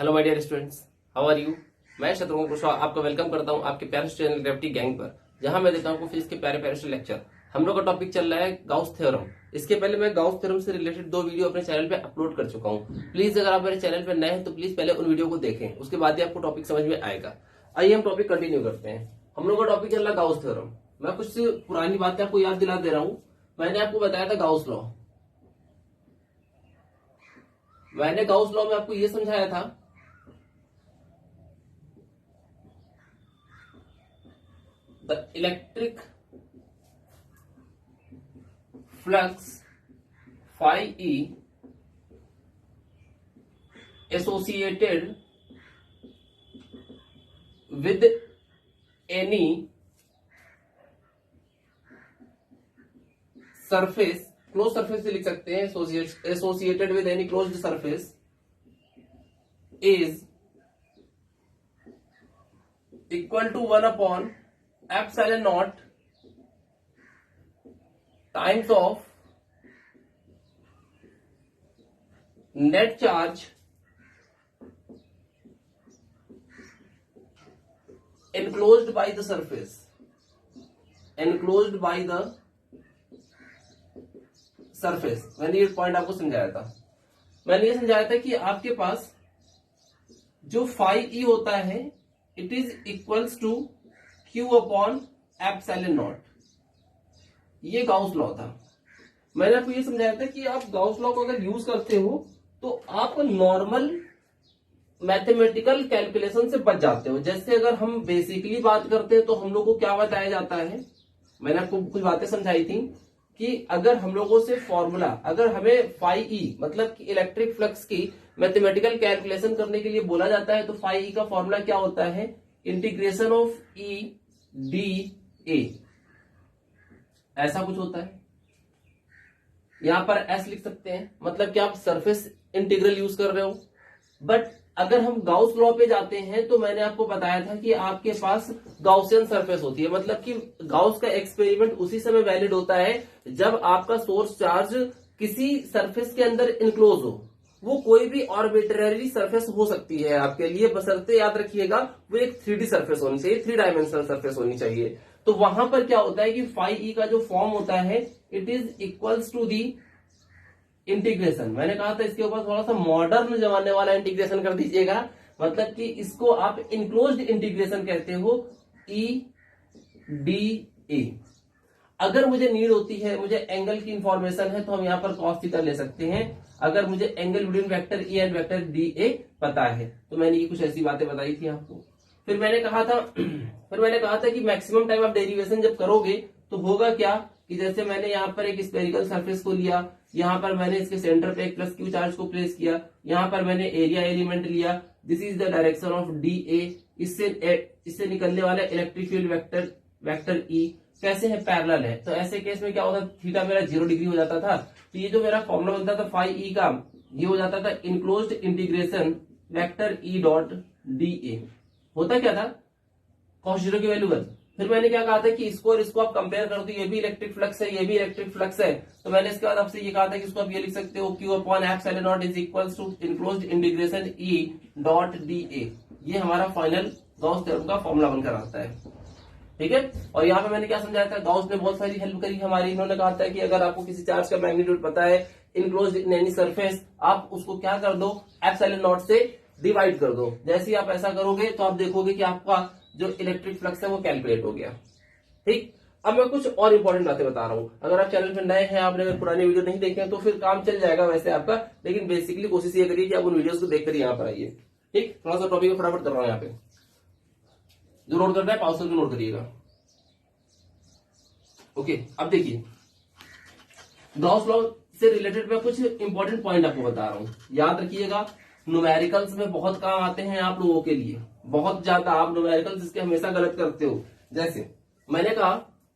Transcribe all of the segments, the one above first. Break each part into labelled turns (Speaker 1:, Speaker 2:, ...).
Speaker 1: Hello my dear students, how are you. मैं शत्रुघ्न कुशवाहा आपका welcome करता हूं आपके प्यारे चैनल ग्रेविटी गैंग पर, जहां मैं देता हूं आपको फिजिक्स के प्यारे प्यारे से लेक्चर। हम लोग का टॉपिक चल रहा है गाउस थ्योरम। इसके पहले मैं गाउस थ्योरम से रिलेटेड 2 वीडियो अपने चैनल पे अपलोड कर चुका हूं। प्लीज अगर आप मेरे चैनल पे नए हैं तो प्लीज पहले उन वीडियो को देखें, उसके बाद ही आपको टॉपिक समझ में आएगा। आइए हम टॉपिक कंटिन्यू करते हैं। हम लोग का टॉपिक चल रहा है गाउस थ्योरम। मैं कुछ पुरानी बातें आपको याद दिला दे रहा हूँ। मैंने आपको बताया था गाउस लॉ। मैंने गाउस लॉ में आपको यह समझाया था the electric flux phi E associated with any surface, closed surface से लिख सकते हैं, associated with any closed surface is equal to 1 upon epsilon naught times of net charge enclosed by the surface, enclosed by the surface। मैंने ये point आपको समझाया था। मैंने ये समझाया था कि आपके पास जो फाई ई होता है it is equals to Q upon epsilon naught. ये गाउस लॉ था। मैंने आपको ये समझाया था कि आप गाउस लॉ को अगर यूज करते हो तो आप नॉर्मल मैथमेटिकल कैलकुलेशन से बच जाते हो। जैसे अगर हम बेसिकली बात करते हैं तो हम लोग को क्या बताया जाता है, मैंने आपको कुछ बातें समझाई थी कि अगर हम लोगों से फॉर्मूला, अगर हमें फाई ई मतलब कि इलेक्ट्रिक फ्लक्स की मैथमेटिकल कैलकुलेशन करने के लिए बोला जाता है तो फाई ई का फॉर्मूला क्या होता है, integration of E D A, ऐसा कुछ होता है। यहां पर एस लिख सकते हैं, मतलब कि आप सरफेस इंटीग्रल यूज कर रहे हो। बट अगर हम गाउस लॉ पे जाते हैं तो मैंने आपको बताया था कि आपके पास गाउसियन सरफेस होती है, मतलब कि गाउस का एक्सपेरिमेंट उसी समय वैलिड होता है जब आपका सोर्स चार्ज किसी सरफेस के अंदर इनक्लोज हो। वो कोई भी आर्बिट्रेरी सरफेस हो सकती है आपके लिए, बशर्ते याद रखिएगा वो एक 3D सरफेस होनी चाहिए, 3 डायमेंशनल सरफेस होनी चाहिए। तो वहां पर क्या होता है कि फाई ई का जो फॉर्म होता है it is equals to the integration. मैंने कहा था इसके ऊपर थोड़ा सा मॉडर्न जमाने वाला इंटीग्रेशन कर दीजिएगा, मतलब कि इसको आप इनक्लोज्ड इंटीग्रेशन कहते हो, ई डी ए। अगर मुझे नीड होती है, मुझे एंगल की इंफॉर्मेशन है तो हम यहां पर कॉस थीटा ले सकते हैं। अगर मुझे angle between vector E and vector D A पता है तो मैंने ये कुछ ऐसी बातें बताई थी आपको। फिर मैंने कहा था कि मैक्सिमम टाइम आप डेरिवेशन जब करोगे तो होगा क्या कि जैसे मैंने यहाँ पर एक स्पेरिकल सरफेस को लिया, यहाँ पर मैंने इसके सेंटर पे एक प्लस क्यू चार्ज को प्लेस किया, यहाँ पर मैंने एरिया एलिमेंट लिया, this is the direction of D A. इससे निकलने वाला इलेक्ट्रिक फील्ड वेक्टर ई कैसे है, पैरेलल है। तो ऐसे केस में क्या होता, थीटा मेरा 0 डिग्री हो जाता था। तो ये जो मेरा फॉर्मूला बनता था फाई ई का, ये हो जाता था enclosed integration vector E dot D ए। होता क्या था, कॉस 0 की वैल्यू 1। फिर मैंने क्या कहा था कि इसको और इसको आप कंपेयर कर दो, ये भी इलेक्ट्रिक फ्लक्स है, ये भी इलेक्ट्रिक फ्लक्स है। तो मैंने इसके बाद आपसे ये कहा था कि इसको आप ये लिख सकते हो, Q upon epsilon naught is equals to enclosed integration E dot D A. ये हमारा फाइनल गाउस थ्योरम का फॉर्मूला बनकर आता है, ठीक है। और यहाँ पे मैंने क्या समझाया था, गाउस ने बहुत सारी हेल्प करी हमारी। इन्होंने कहा था कि अगर आपको किसी चार्ज का मैग्नीट्यूड पता है इनक्लोज्ड इन एनी सरफेस, आप उसको क्या कर दो, एप्सिलॉन नॉट से डिवाइड कर दो। जैसे ही आप ऐसा करोगे तो आप देखोगे कि आपका जो इलेक्ट्रिक फ्लक्स है वो कैलकुलेट हो गया, ठीक। अब मैं कुछ और इंपॉर्टेंट बातें बता रहा हूं। अगर आप चैनल पे नए हैं, आपने अगर पुरानी वीडियो नहीं देखे हैं तो फिर काम चल जाएगा वैसे आपका, लेकिन बेसिकली कोशिश ये करिए कि आप उन वीडियोस को देखकर यहाँ पर आइए, ठीक। थोड़ा सा टॉपिक को फटाफट कर रहा हूं यहाँ पे, जो नोट करना है पाउस को नोट करिएगा, ओके। अब देखिए गाउस लॉ से रिलेटेड मैं कुछ इंपॉर्टेंट पॉइंट आपको बता रहा हूं, याद रखिएगा। न्यूमेरिकल्स में बहुत काम आते हैं आप लोगों के लिए, बहुत ज्यादा। आप न्यूमेरिकल्स इसके हमेशा गलत करते हो। जैसे मैंने कहा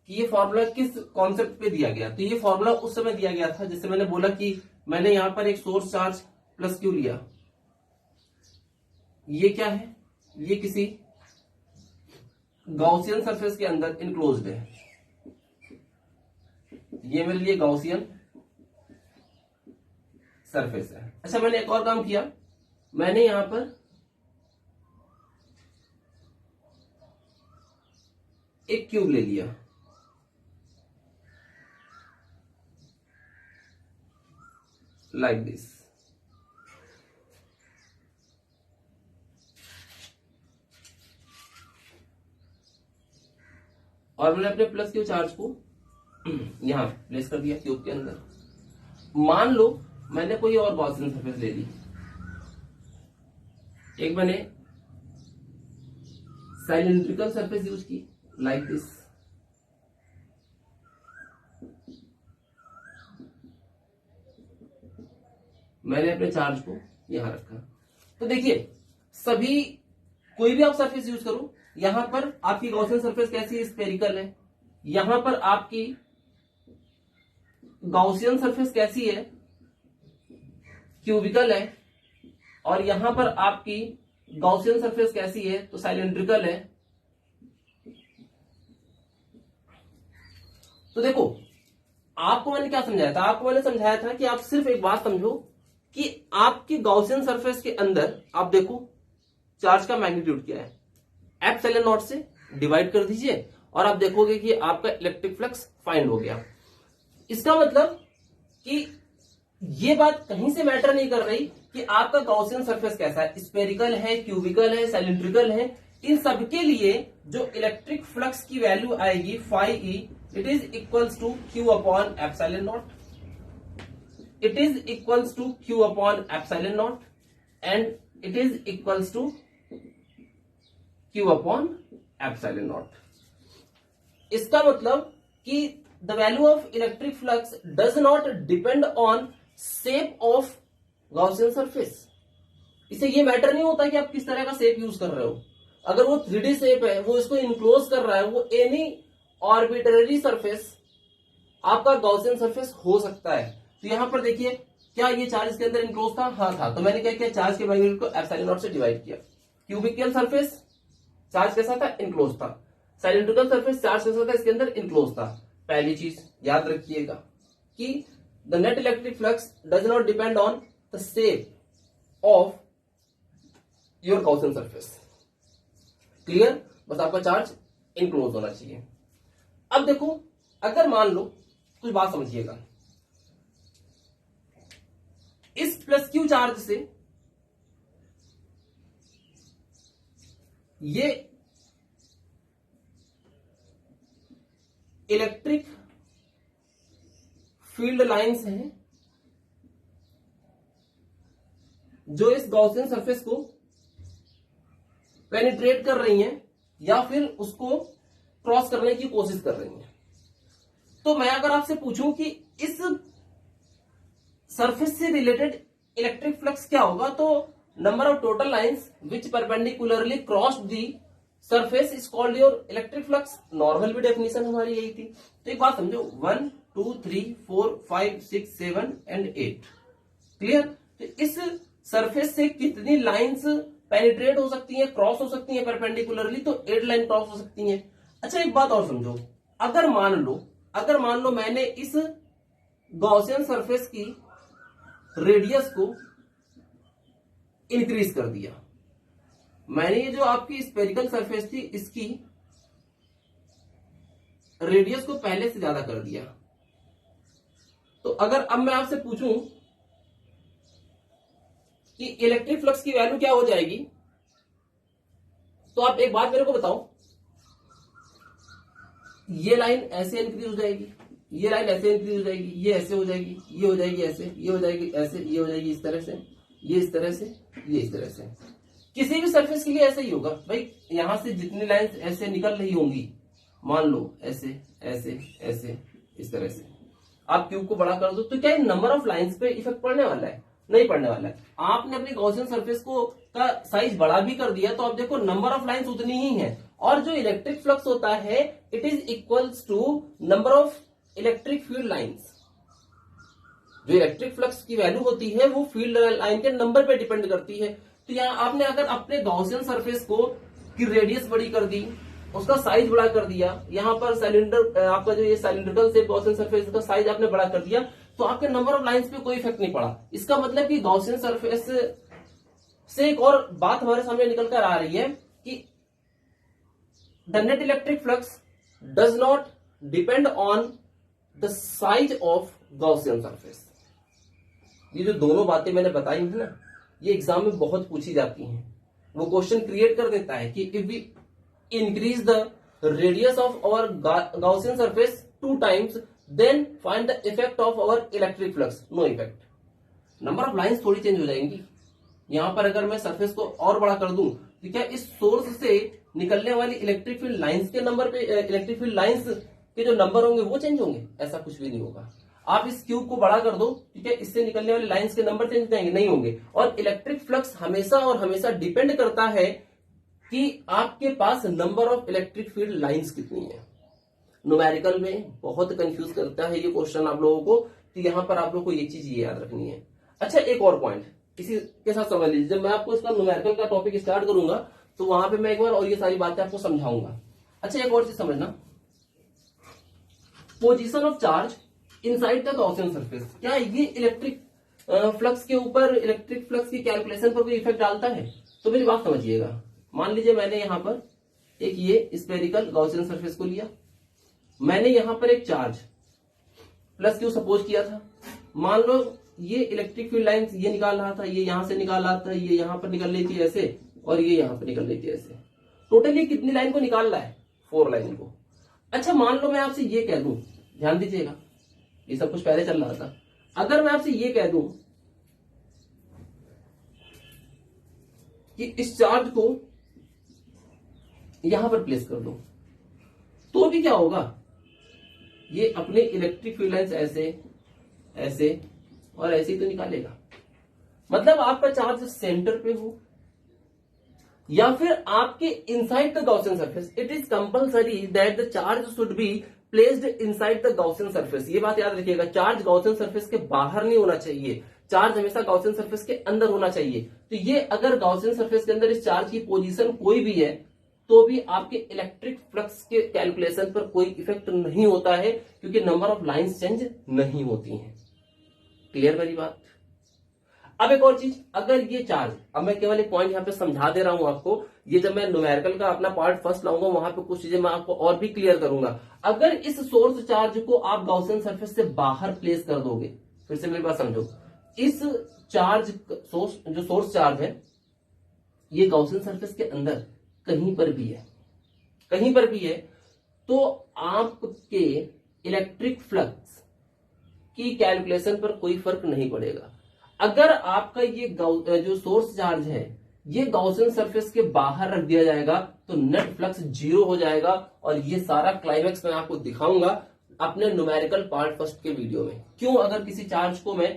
Speaker 1: कि ये फॉर्मूला किस कॉन्सेप्ट पे दिया गया, तो ये फॉर्मूला उस समय दिया गया था जैसे मैंने बोला कि मैंने यहां पर एक सोर्स चार्ज प्लस क्यू लिया। ये क्या है, ये किसी गॉसियन सरफेस के अंदर इनक्लोज्ड है। ये मेरे लिए गॉसियन सरफेस है। अच्छा, मैंने एक और काम किया, मैंने यहां पर एक क्यूब ले लिया, लाइक दिस, और मैंने अपने प्लस क्यू चार्ज को यहां प्लेस कर दिया क्यूब के अंदर। मान लो मैंने कोई और गॉसियन सरफेस ले ली, एक मैंने साइलिंड्रिकल सरफेस यूज की, लाइक दिस, मैंने अपने चार्ज को यहां रखा। तो देखिए सभी, कोई भी आप सरफेस यूज करो, यहां पर आपकी गॉसियन सरफेस कैसी है, स्फेरिकल है, यहां पर आपकी गॉसियन सरफेस कैसी है, क्यूबिकल है, और यहां पर आपकी गॉसियन सरफेस कैसी है, तो साइलिंड्रिकल है। तो देखो आपको मैंने क्या समझाया था, आपको मैंने समझाया था कि आप सिर्फ एक बात समझो कि आपकी गॉसियन सरफेस के अंदर आप देखो चार्ज का मैग्नीट्यूड क्या है, एप्सिलॉन नॉट से डिवाइड कर दीजिए और आप देखोगे कि आपका इलेक्ट्रिक फ्लक्स फाइंड हो गया। इसका मतलब कि ये बात कहीं से मैटर नहीं कर रही कि आपका गॉसियन सरफेस कैसा है, स्फेरिकल है, क्यूबिकल है, सिलिंड्रिकल है, इन सबके लिए जो इलेक्ट्रिक फ्लक्स की वैल्यू आएगी phi E, it is equals to Q upon epsilon naught, it is equals to Q upon epsilon naught, and it is equals to Q upon epsilon naught. इसका मतलब कि the value of electric flux does not depend on shape of Gaussian surface। इसे ये matter नहीं होता कि आप किस तरह का शेप यूज कर रहे हो, अगर वो 3D शेप है, वो इसको इनक्लोज कर रहा है, वो एनी आर्बिट्ररी सरफेस आपका गॉसियन सरफेस हो सकता है। तो यहां पर देखिए क्या ये चार्ज इसके अंदर इनक्लोज था, हाँ था, तो मैंने क्या किया, चार्ज के मैग्नीट्यूड को एप्सिलॉन नॉट से डिवाइड किया। क्यूबिकल सरफेस चार्ज कैसा था, इनक्लोज था, सिलिंड्रिकल सरफेस चार्ज कैसा था, इसके अंदर इनक्लोज था। पहली चीज याद रखिएगा कि the net electric flux does not depend on the shape of your Gaussian surface. Clear, बस आपका चार्ज इनक्लोज होना चाहिए। अब देखो अगर मान लो, कुछ बात समझिएगा, इस प्लस क्यू चार्ज से ये इलेक्ट्रिक फील्ड लाइंस हैं जो इस गॉसियन सरफेस को पेनिट्रेट कर रही हैं या फिर उसको क्रॉस करने की कोशिश कर रही हैं। तो मैं अगर आपसे पूछूं कि इस सरफेस से रिलेटेड इलेक्ट्रिक फ्लक्स क्या होगा, तो number of total lines which perpendicularly cross the surface is called your electric flux. Normal भी डेफिनेशन हमारी यही थी। तो एक बात समझो, 1 2 3 4 5 6 7 एंड 8, क्लियर। तो इस सरफेस से कितनी लाइंस पेनिट्रेट हो सकती हैं, क्रॉस हो सकती हैं परपेंडिकुलरली, तो 8 लाइन क्रॉस हो सकती हैं। अच्छा एक बात और समझो, अगर मान लो मैंने इस गॉसियन सरफेस की रेडियस को इंक्रीज कर दिया, मैंने ये जो आपकी स्फेरिकल सरफेस थी इसकी रेडियस को पहले से ज्यादा कर दिया, तो अगर अब मैं आपसे पूछूं कि इलेक्ट्रिक फ्लक्स की वैल्यू क्या हो जाएगी, तो आप एक बात मेरे को बताओ, ये लाइन ऐसे इंक्रीज हो जाएगी, ये लाइन ऐसे इंक्रीज हो जाएगी, ये ऐसे हो जाएगी, ये हो जाएगी ऐसे, ये हो जाएगी ऐसे, ये हो जाएगी इस तरह से, ये इस तरह से, ये इस तरह से। किसी भी सरफेस के लिए ऐसा ही होगा भाई, यहां से जितनी लाइंस ऐसे निकल रही होंगी, मान लो ऐसे ऐसे ऐसे इस तरह से, आप क्यूब को बड़ा कर दो, तो क्या नंबर ऑफ लाइंस पे इफेक्ट पड़ने वाला है? नहीं पड़ने वाला है। आपने अपनी गॉसियन सरफेस को का साइज बड़ा भी कर दिया, तो आप देखो नंबर ऑफ लाइंस उतनी ही है, और जो इलेक्ट्रिक फ्लक्स होता है it is equals to number of electric field lines. जो इलेक्ट्रिक फ्लक्स की वैल्यू होती है वो फील्ड लाइन के नंबर पे डिपेंड करती है। तो यहाँ आपने अगर अपने गॉसियन सरफेस को की रेडियस बड़ी कर दी, उसका साइज बड़ा कर दिया, यहाँ पर सिलेंडर आपका जो ये सिलेंड्रिकल शेप गॉसियन सरफेस का साइज आपने बड़ा कर दिया, तो आपके नंबर ऑफ लाइंस पे कोई इफेक्ट नहीं पड़ा। इसका मतलब कि गॉसियन सरफेस से एक और बात हमारे सामने निकल कर आ रही है कि the net electric flux does not depend on the size of Gaussian surface. ये जो दोनों बातें मैंने बताई है ना, ये एग्जाम में बहुत पूछी जाती हैं। वो क्वेश्चन क्रिएट कर देता है कि if we increase the radius of our Gaussian surface 2 times then find the effect of our electric flux. No effect, number of lines थोड़ी चेंज हो जाएंगी। यहां पर अगर मैं सरफेस को और बड़ा कर दूं तो क्या इस सोर्स से निकलने वाली इलेक्ट्रिक फील्ड लाइंस के नंबर पे, इलेक्ट्रिक फील्ड लाइंस के जो नंबर होंगे वो चेंज होंगे? ऐसा कुछ भी नहीं होगा। आप इस क्यूब को बड़ा कर दो, ठीक है, इससे निकलने वाली लाइंस के नंबर चेंज जाएंगे? नहीं होंगे। और इलेक्ट्रिक फ्लक्स हमेशा और हमेशा डिपेंड करता है कि आपके पास number of electric field lines कितनी है। न्यूमेरिकल में बहुत कंफ्यूज करता है ये क्वेश्चन आप लोगों को, तो यहां पर आप लोग को ये चीज याद रखनी है। अच्छा, एक और पॉइंट इसी के साथ समझ लीजिए, जब मैं आपको इसका न्यूमेरिकल का टॉपिक स्टार्ट करूंगा तो वहां पे मैं एक बार और ये सारी बातें आपको समझाऊंगा। अच्छा, एक और चीज समझना, position of charge inside the Gaussian surface, क्या ये इलेक्ट्रिक फ्लक्स के ऊपर, इलेक्ट्रिक फ्लक्स की कैलकुलेशन पर कोई इफेक्ट डालता है? तो मेरी बात समझिएगा। मान लीजिए मैंने यहां पर एक ये स्फेरिकल गॉसियन सरफेस को लिया, मैंने यहां पर एक चार्ज प्लस क्यू सपोज किया था। मान लो ये इलेक्ट्रिक फील्ड लाइंस ये निकाल रहा था, ये यहां से निकाल रहा था, ये यहां पर निकल रही थी ऐसे, और ये यहां पर निकल रही थी ऐसे। टोटली कितनी लाइन को निकाल रहा है? 4 लाइन को। अच्छा, मान लो मैं आपसे ये कह दूं, ध्यान दीजिएगा, ये सब कुछ पहले चल रहा था। अगर मैं आपसे ये कह दूं कि इस चार्ज को यहां पर प्लेस कर दो, तो भी क्या होगा? ये अपने इलेक्ट्रिक फील्ड लाइंस ऐसे, ऐसे और ऐसे ही तो निकालेगा। मतलब आपका चार्ज सेंटर पे हो या फिर आपके inside the Gaussian surface, it is compulsory that the charge should be placed inside the Gaussian surface. ये बात याद रखिएगा, चार्ज गॉसियन सरफेस के बाहर नहीं होना चाहिए, चार्ज हमेशा गॉसियन सरफेस के अंदर होना चाहिए। तो ये अगर गॉसियन सरफेस के अंदर इस चार्ज की पोजीशन कोई भी है तो भी आपके इलेक्ट्रिक फ्लक्स के कैलकुलेशन पर कोई इफेक्ट नहीं होता है, क्योंकि नंबर ऑफ लाइंस चेंज नहीं होती हैं। क्लियर मेरी बात? अब एक और चीज, अगर ये चार्ज, अब मैं केवल एक पॉइंट यहां पे समझा दे रहा हूं आपको, ये जब मैं न्यूमेरिकल का अपना पार्ट फर्स्ट लाऊंगा वहां पे कुछ चीजें मैं आपको और भी क्लियर करूंगा। अगर इस सोर्स चार्ज को आप गॉसियन सरफेस से बाहर प्लेस कर दोगे, फिर से मेरी बात समझो, इस चार्ज सोर्स, जो सोर्स चार्ज है, ये गॉसियन सरफेस के अंदर कहीं पर भी है, कहीं पर भी है, तो आपके इलेक्ट्रिक फ्लक्स की कैलकुलेशन पर कोई फर्क नहीं पड़ेगा। अगर आपका ये जो सोर्स चार्ज है ये गॉसियन सरफेस के बाहर रख दिया जाएगा तो नेट फ्लक्स 0 हो जाएगा, और ये सारा क्लाइमेक्स मैं आपको दिखाऊंगा अपने न्यूमेरिकल पार्ट फर्स्ट के वीडियो में। क्यों अगर किसी चार्ज को मैं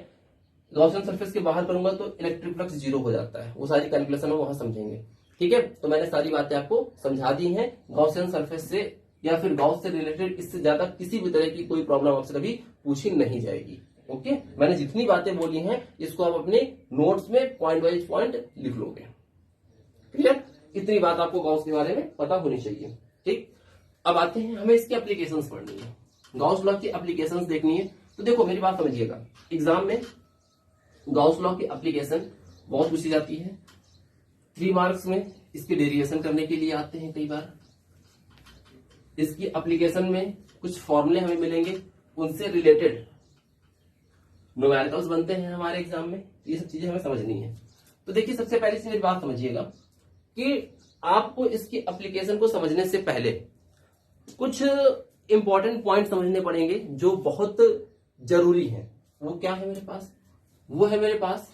Speaker 1: गॉसियन सरफेस के बाहर करूंगा तो इलेक्ट्रिक फ्लक्स 0 हो जाता है, वो सारी कैलकुलेशन हम वहां समझेंगे। ठीक है, तो मैंने सारी बातें आपको समझा दी हैं। गॉसियन सरफेस से या फिर गॉस से रिलेटेड इससे ज्यादा किसी भी तरह की कोई प्रॉब्लम आपसे कभी पूछी नहीं जाएगी। ओके, मैंने जितनी बातें बोली हैं इसको आप अपने नोट्स में पॉइंट वाइज पॉइंट लिख लोगे। क्लियर? इतनी बात आपको गॉस के बारे में पता होनी चाहिए। ठीक, अब आते हैं, हमें इसकी एप्लीकेशंस पढ़नी है, गॉस लॉ की एप्लीकेशंस देखनी है। तो देखो मेरी बात समझिएगा, एग्जाम में गॉस लॉ की एप्लीकेशन बहुत पूछी जाती है। 3 मार्क्स में इसके डेरिवेशन करने के लिए आते हैं कई बार। इसकी एप्लीकेशन में कुछ फॉर्मूले हमें मिलेंगे, उनसे रिलेटेड न्यूमेरिकल्स बनते हैं हमारे एग्जाम में। ये सब चीजें हमें समझनी है। तो देखिए, सबसे पहले से मेरी बात समझिएगा कि आपको इसकी एप्लीकेशन को समझने से पहले कुछ इंपॉर्टेंट पॉइंट समझने पड़ेंगे जो बहुत जरूरी है। वो क्या है मेरे पास? वो है मेरे पास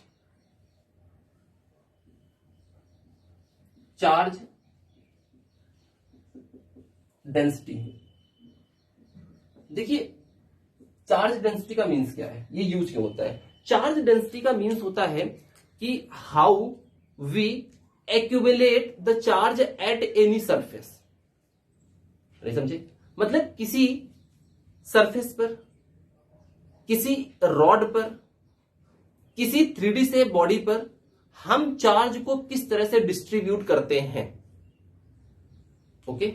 Speaker 1: चार्ज डेंसिटी। देखिए, चार्ज डेंसिटी का मीन्स क्या है, ये यूज क्यों होता है? चार्ज डेंसिटी का मीन्स होता है कि how we accumulate the charge at any surface. नहीं समझे? मतलब किसी सरफेस पर, किसी रॉड पर, किसी 3D से बॉडी पर हम चार्ज को किस तरह से डिस्ट्रीब्यूट करते हैं। ओके,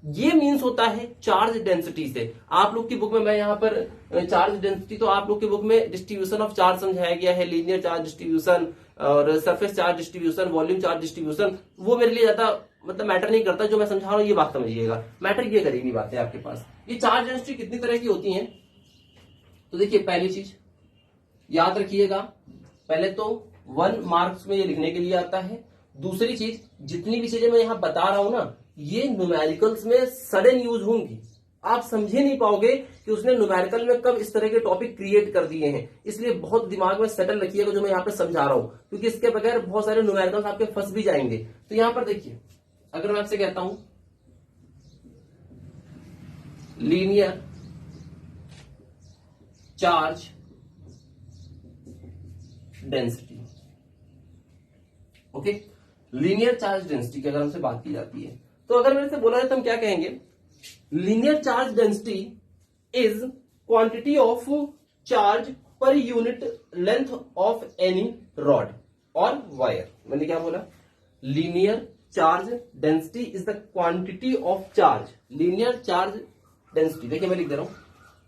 Speaker 1: ये मीन्स होता है चार्ज डेंसिटी से। आप लोग की बुक में, मैं यहां पर चार्ज डेंसिटी, तो आप लोग की बुक में डिस्ट्रीब्यूशन ऑफ चार्ज समझाया गया है, लीनियर चार्ज डिस्ट्रीब्यूशन और surface charge distribution, volume charge distribution. वो मेरे लिए ज्यादा मतलब मैटर नहीं करता, जो मैं समझा रहा हूं ये बात समझिएगा, मैटर ये करेगी बातें आपके पास। ये चार्ज डेंसिटी कितनी तरह की होती हैं, तो देखिए पहली चीज याद रखिएगा, पहले तो 1 मार्क्स में ये लिखने के लिए आता है। दूसरी चीज, जितनी भी चीजें मैं यहां बता रहा हूं ना, ये न्यूमेरिकल्स में सडन यूज होंगी, आप समझे नहीं पाओगे कि उसने न्यूमेरिकल में कब इस तरह के टॉपिक क्रिएट कर दिए हैं। इसलिए बहुत दिमाग में सेटल रखिएगा जो मैं यहाँ पे समझा रहा हूं, क्योंकि इसके बगैर बहुत सारे न्यूमेरिकल्स आपके फंस भी जाएंगे। तो यहां पर देखिए, अगर मैं आपसे कहता हूं linear charge density, okay, linear charge density की अगर हमसे बात की जाती है, तो अगर मेरे से बोला जाए तो हम क्या कहेंगे, linear charge density is quantity of charge per unit length of any rod और वायर। मैंने क्या बोला, linear charge density is the quantity of charge, linear charge density. देखिए मैं लिख दे रहा हूं,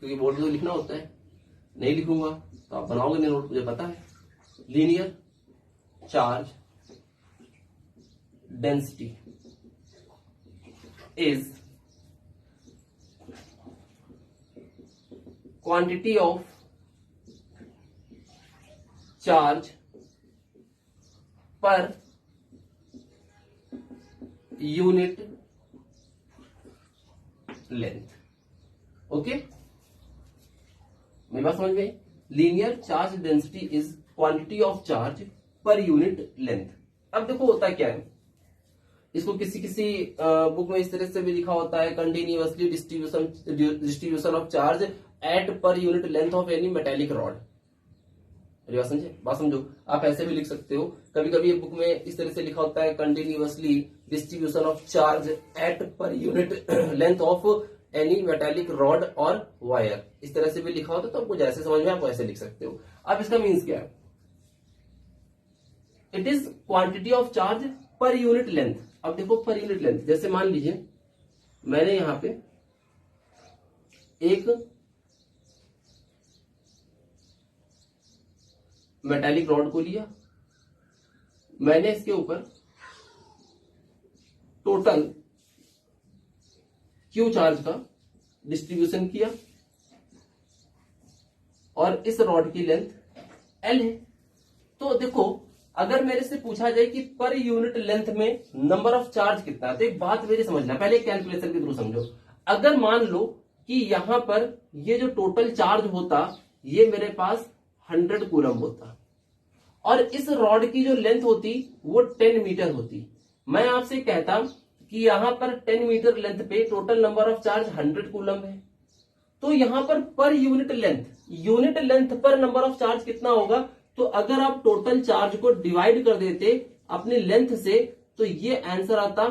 Speaker 1: क्योंकि बोर्ड में तो लिखना होता है, नहीं लिखूंगा तो आप बनाओगे नहीं नोट, मुझे पता है। Linear charge density is quantity of charge per unit length, okay, मेरी बात समझ में? Linear charge density is quantity of charge per unit length. अब देखो होता क्या है, इसको किसी किसी बुक में इस तरह से भी लिखा होता है, continuously distribution of charge at per unit length of any metallic rod. मेरी बात समझे, बात समझो, आप ऐसे भी लिख सकते हो, कभी कभी ये बुक में इस तरह से लिखा होता है continuously distribution of charge at per unit length of any metallic rod और वायर, इस तरह से भी लिखा होता है। तो आपको जैसे समझ में आप वैसे लिख सकते हो। अब इसका मीन्स क्या है, it is quantity of charge per unit length. अब देखो पर यूनिट लेंथ, जैसे मान लीजिए मैंने यहां पे एक मेटालिक रॉड को लिया, मैंने इसके ऊपर टोटल क्यू चार्ज का डिस्ट्रीब्यूशन किया और इस रॉड की लेंथ एल है। तो देखो अगर मेरे से पूछा जाए कि पर यूनिट लेंथ में नंबर ऑफ चार्ज कितना है, तो एक बात मेरी समझना, पहले कैलकुलेशन के थ्रू समझो। अगर मान लो कि यहां पर ये जो टोटल चार्ज होता ये मेरे पास 100 कूलम होता और इस रॉड की जो लेंथ होती वो 10 मीटर होती, मैं आपसे कहता कि यहां पर 10 मीटर लेंथ पे total number of charge 100 coulomb है, तो यहां पर यूनिट लेंथ पर नंबर ऑफ चार्ज कितना होगा। तो अगर आप टोटल चार्ज को डिवाइड कर देते अपनी लेंथ से, तो ये आंसर आता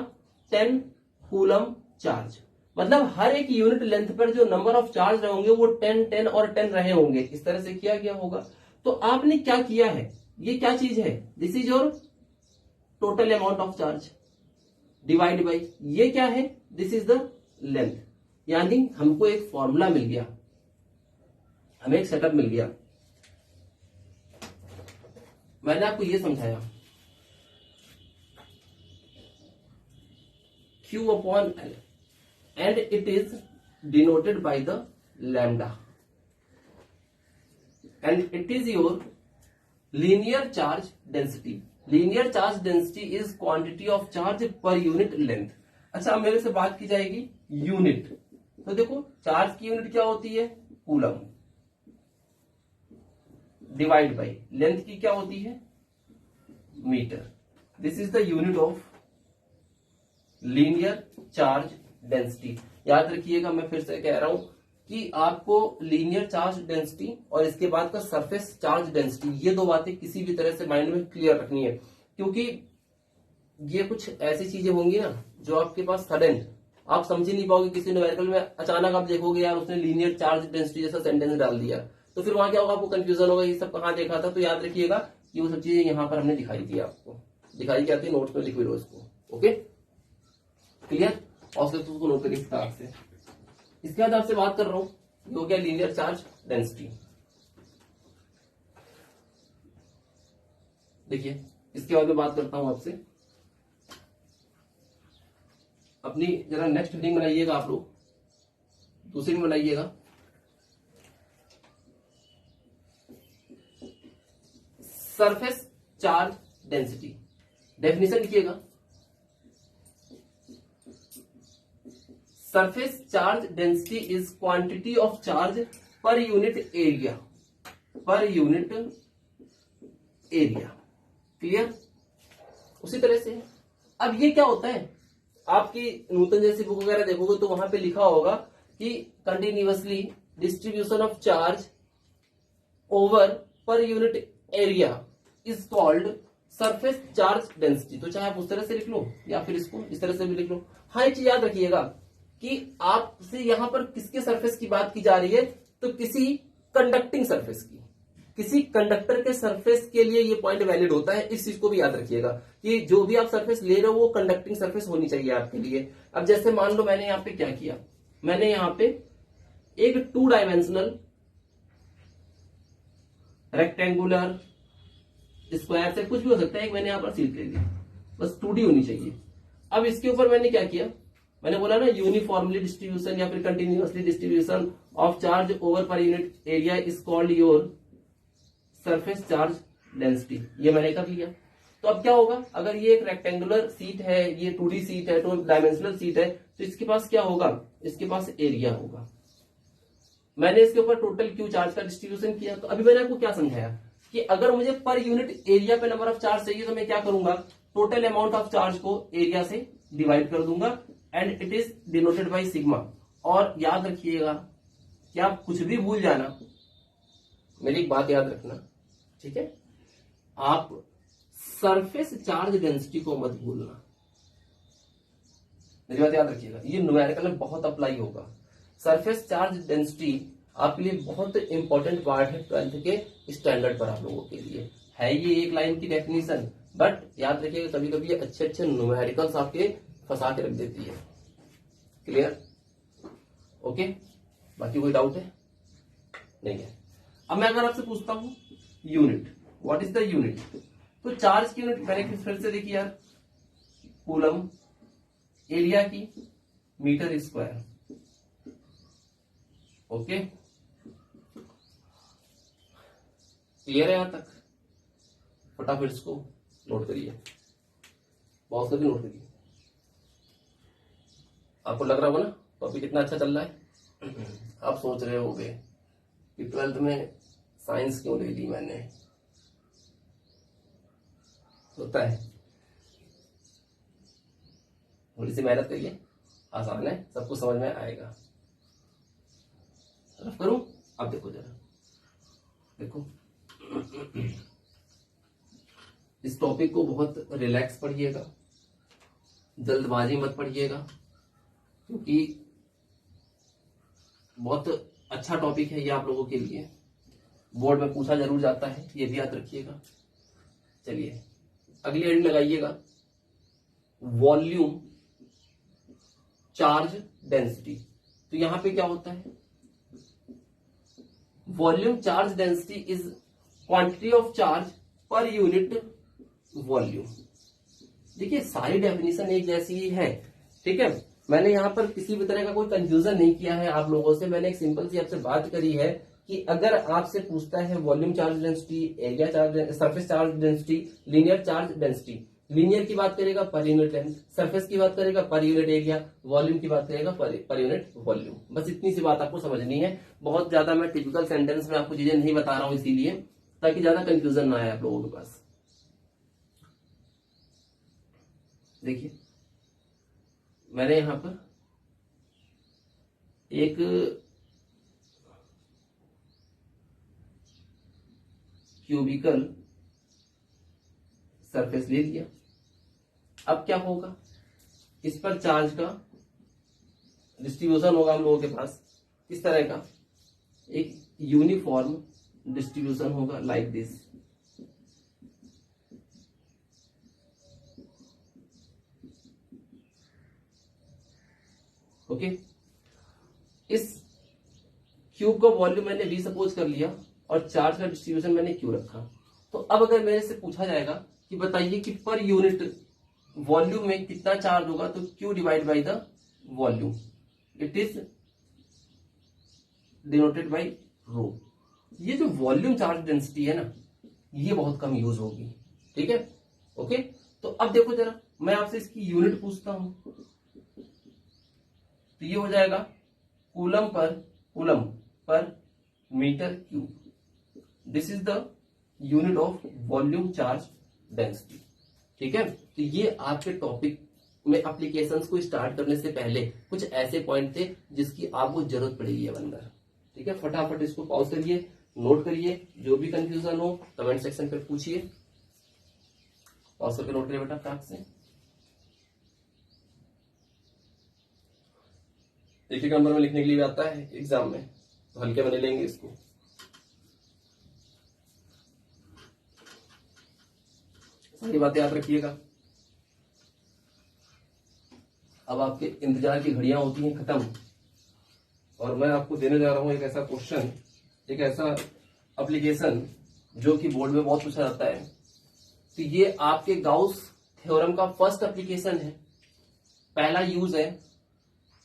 Speaker 1: 10 कूलम चार्ज। मतलब हर एक यूनिट लेंथ पर जो नंबर ऑफ चार्ज रहे होंगे वो 10 10 और 10 रहे होंगे, इस तरह से किया गया होगा। तो आपने क्या किया है, ये क्या चीज है, this is your total amount of charge divide by ये क्या है, दिस इज द लेंथ। यानी हमको एक फॉर्मूला मिल गया, हमें एक सेटअप मिल गया। मैंने आपको ये समझाया Q upon L and it is denoted by the lambda and it is your linear charge density. Linear charge density is quantity of charge per unit length. अच्छा अब मेरे से बात की जाएगी यूनिट, तो देखो चार्ज की यूनिट क्या होती है, कूलम, डिवाइड बाई लेंथ की क्या होती है, metre. This is the unit of linear charge density. याद रखिएगा, मैं फिर से कह रहा हूं कि आपको लीनियर चार्ज डेंसिटी और इसके बाद का सरफेस चार्ज डेंसिटी, ये दो बातें किसी भी तरह से माइंड में क्लियर रखनी है, क्योंकि ये कुछ ऐसी चीजें होंगी ना जो आपके पास सडन आप समझ ही नहीं पाओगे। किसी न्यूमेरिकल में अचानक आप देखोगे यार उसने लीनियर चार्ज डेंसिटी जैसा सेंटेंस डाल दिया, तो फिर वहां क्या होगा, आपको कंफ्यूजन होगा, ये सब कहां देखा था। तो याद रखिएगा कि वो सब चीजें यहां पर हमने दिखाई थी, आपको दिखाई क्या थी, नोट्स में लिख लो इसको, ओके क्लियर। और उसको नोट करिए फटाक से। इसके बाद आपसे बात कर रहा हूं, ये हो गया लीनियर चार्ज डेंसिटी। देखिए इसके बाद मैं बात करता हूं आपसे अपनी जरा नेक्स्ट हेडिंग बनाइएगा आप लोग, दूसरी में बनाइएगा। सरफेस चार्ज डेंसिटी, डेफिनेशन लिखिएगा। Surface charge density is quantity of charge per unit area, per unit area. Clear? उसी तरह से अब ये क्या होता है, आपकी नूतन जैसी बुक वगैरह देखोगे तो वहां पे लिखा होगा कि continuously distribution of charge over per unit area is called surface charge density. तो चाहे आप उस तरह से लिख लो या फिर इसको इस तरह से भी लिख लो। हाँ, एक चीज याद रखिएगा कि आपसे यहां पर किसके सरफेस की बात की जा रही है, तो किसी कंडक्टिंग सरफेस की, किसी कंडक्टर के सरफेस के लिए ये पॉइंट वैलिड होता है। इस चीज को भी याद रखिएगा कि जो भी आप सरफेस ले रहे हो वो कंडक्टिंग सरफेस होनी चाहिए आपके लिए। अब जैसे मान लो मैंने यहां पे क्या किया, मैंने यहां पे एक 2 डायमेंशनल रेक्टेंगुलर स्क्वायर से कुछ भी हो सकता है, एक मैंने यहां पर सीट ले ली, बस 2D होनी चाहिए। अब इसके ऊपर मैंने क्या किया, मैंने बोला ना यूनिफॉर्मली डिस्ट्रीब्यूशन या फिर continuously distribution of charge over per unit area is called your surface charge density. ये मैंने कर लिया। तो अब क्या होगा, अगर ये एक रेक्टेंगुलर सीट है, ये 2D सीट है, 2 डायमेंशनल सीट है, तो इसके पास क्या होगा, इसके पास एरिया होगा। मैंने इसके ऊपर टोटल क्यू चार्ज का डिस्ट्रीब्यूशन किया। तो अभी मैंने आपको क्या समझाया कि अगर मुझे पर यूनिट एरिया पे नंबर ऑफ चार्ज चाहिए तो मैं क्या करूंगा, टोटल अमाउंट ऑफ चार्ज को एरिया से डिवाइड कर दूंगा and it is denoted by sigma. और याद रखिएगा कि आप कुछ भी भूल जाना, मेरी एक बात याद रखना, ठीक है, आप सरफेस चार्ज डेंसिटी को मत भूलना। मेरी बात याद रखिएगा, ये न्यूमेरिकल में बहुत अप्लाई होगा। सरफेस चार्ज डेंसिटी आपके लिए बहुत इंपॉर्टेंट पार्ट है 12th के स्टैंडर्ड पर। आप लोगों के लिए है ये एक लाइन की डेफिनेशन, बट याद रखिएगा कभी कभी ये अच्छे अच्छे न्यूमेरिकल्स आपके फंसा के रख देती है। क्लियर? ओके, बाकी कोई डाउट है? नहीं है। अब मैं अगर आपसे पूछता हूं unit, what is the unit, तो चार्ज की यूनिट मैंने फिर से देखी यार, कूलम, एरिया की मीटर स्क्वायर। ओके, क्लियर है यहां तक? फटाफट इसको नोट करिए, बहुत कभी नोट करिए। आपको लग रहा होगा ना टॉपिक कितना अच्छा चल रहा है। आप सोच रहे होंगे कि 12th में साइंस क्यों ले ली मैंने। होता है, थोड़ी सी मेहनत करिए, आसान है, सब कुछ समझ में आएगा। तरफ करूं? अब देखो जरा, देखो इस टॉपिक को बहुत रिलैक्स पढ़िएगा, जल्दबाजी मत पढ़िएगा, क्योंकि बहुत अच्छा टॉपिक है ये आप लोगों के लिए। बोर्ड में पूछा जरूर जाता है, ये भी याद रखिएगा। चलिए अगली हेडिंग लगाइएगा, वॉल्यूम चार्ज डेंसिटी। तो यहां पे क्या होता है, volume charge density is quantity of charge per unit volume. देखिए सारी डेफिनेशन एक जैसी ही है, ठीक है। मैंने यहां पर किसी भी तरह का कोई कंफ्यूजन नहीं किया है आप लोगों से। मैंने एक सिंपल सी आपसे बात करी है कि अगर आपसे पूछता है volume charge density, area charge, surface charge density, linear charge density, linear की बात करेगा पर यूनिट लेंथ, सरफेस की बात करेगा पर यूनिट एरिया, वॉल्यूम की बात करेगा पर यूनिट वॉल्यूम। बस इतनी सी बात आपको समझनी है। बहुत ज्यादा मैं टिपिकल सेंटेंस में आपको चीजें नहीं बता रहा हूं इसीलिए, ताकि ज्यादा कंफ्यूजन ना आए आप लोगों के पास। देखिए मैंने यहां पर एक क्यूबिकल सरफेस ले लिया। अब क्या होगा, इस पर चार्ज का डिस्ट्रीब्यूशन होगा हम लोगों के पास इस तरह का, एक यूनिफॉर्म डिस्ट्रीब्यूशन होगा लाइक दिस। ओके, इस क्यूब का वॉल्यूम मैंने V सपोज कर लिया और चार्ज का डिस्ट्रीब्यूशन मैंने Q रखा। तो अब अगर मेरे से पूछा जाएगा कि बताइए कि पर यूनिट वॉल्यूम में कितना चार्ज होगा, तो Q divide by the volume, it is denoted by rho. ये जो वॉल्यूम चार्ज डेंसिटी है ना, ये बहुत कम यूज होगी, ठीक है, ओके। तो अब देखो जरा, मैं आपसे इसकी यूनिट पूछता हूं, तो ये हो जाएगा coulomb per metre cube. This is the unit of volume charge density, ठीक है। तो ये आपके टॉपिक में एप्लीकेशंस को स्टार्ट करने से पहले कुछ ऐसे पॉइंट थे जिसकी आपको जरूरत पड़ेगी अब अंदर, ठीक है। फटाफट इसको पॉज करिए, नोट करिए, जो भी कंफ्यूजन हो कमेंट सेक्शन पर पूछिए। पॉज करके नोट करिए बेटा फटाक से। एक एक नंबर में लिखने के लिए आता है एग्जाम में, तो हल्के में लेंगे इसको। सारी बातें याद रखिएगा। अब आपके इंतजार की घड़ियां होती हैं खत्म, और मैं आपको देने जा रहा हूं एक ऐसा क्वेश्चन, एक ऐसा एप्लीकेशन जो कि बोर्ड में बहुत पूछा जाता है। तो ये आपके गाउस थ्योरम का फर्स्ट एप्लीकेशन है, पहला यूज है।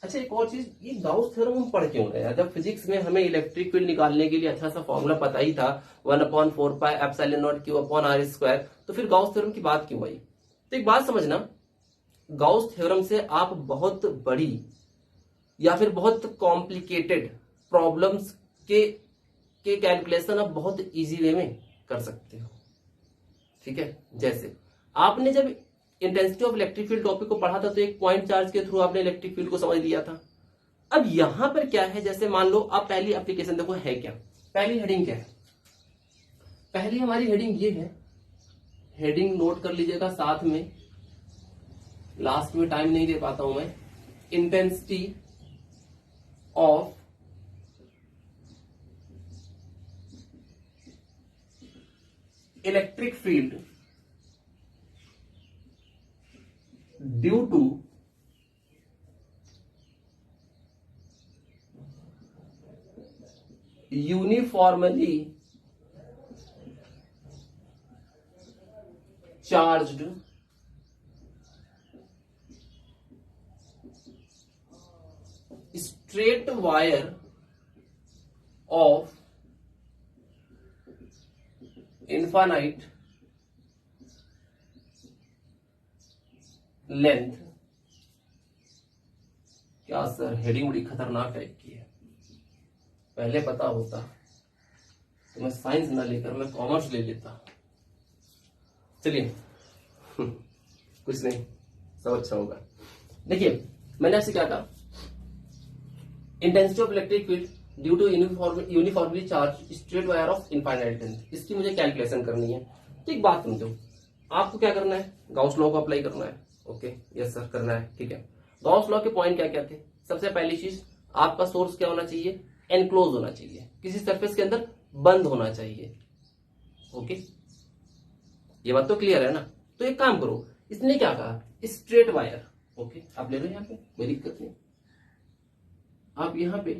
Speaker 1: अच्छा एक और चीज, ये गाउस थ्योरम हम पढ़ क्यों रहे हैं? जब फिजिक्स में हमें इलेक्ट्रिक फील्ड निकालने के लिए अच्छा सा फॉर्मूला पता ही था, 1/4πε0q/r², तो फिर गाउस थ्योरम की बात क्यों आई? तो एक बात समझना, गाउस थ्योरम से आप बहुत बड़ी या फिर बहुत कॉम्प्लिकेटेड प्रॉब्लम्स के कैलकुलेशन आप बहुत इजी वे में कर सकते हो, ठीक है। जैसे आपने जब intensity of electric field topic को पढ़ा था, तो एक पॉइंट चार्ज के थ्रू आपने इलेक्ट्रिक फील्ड को समझ लिया था। अब यहां पर क्या है, जैसे मान लो आप पहली एप्लीकेशन देखो है क्या, पहली हेडिंग क्या है, पहली हमारी हेडिंग ये है, हेडिंग नोट कर लीजिएगा साथ में, लास्ट में टाइम नहीं दे पाता हूं मैं। Intensity of electric field due to uniformly charged straight wire of infinite length। क्या सर हेडिंग बड़ी खतरनाक टाइप की है, पहले पता होता तो मैं साइंस ना लेकर मैं कॉमर्स ले लेता। चलिए कुछ नहीं, सब अच्छा होगा। देखिए मैंने आपसे क्या कहा, intensity of electric field due to uniformly charge straight wire of infinite length, इसकी मुझे कैलकुलेशन करनी है। तो एक बात समझो, आपको क्या करना है, गाउस लॉ को अप्लाई करना है। ओके यस सर करना है, ठीक है। गाउस लॉ के पॉइंट क्या क्या थे? सबसे पहली चीज, आपका सोर्स क्या होना चाहिए, एनक्लोज होना चाहिए, किसी सरफेस के अंदर बंद होना चाहिए। ओके ये बात तो क्लियर है ना। तो एक काम करो, इसने क्या कहा, स्ट्रेट वायर। ओके आप ले लो यहाँ पे, कोई दिक्कत नहीं। आप यहां पे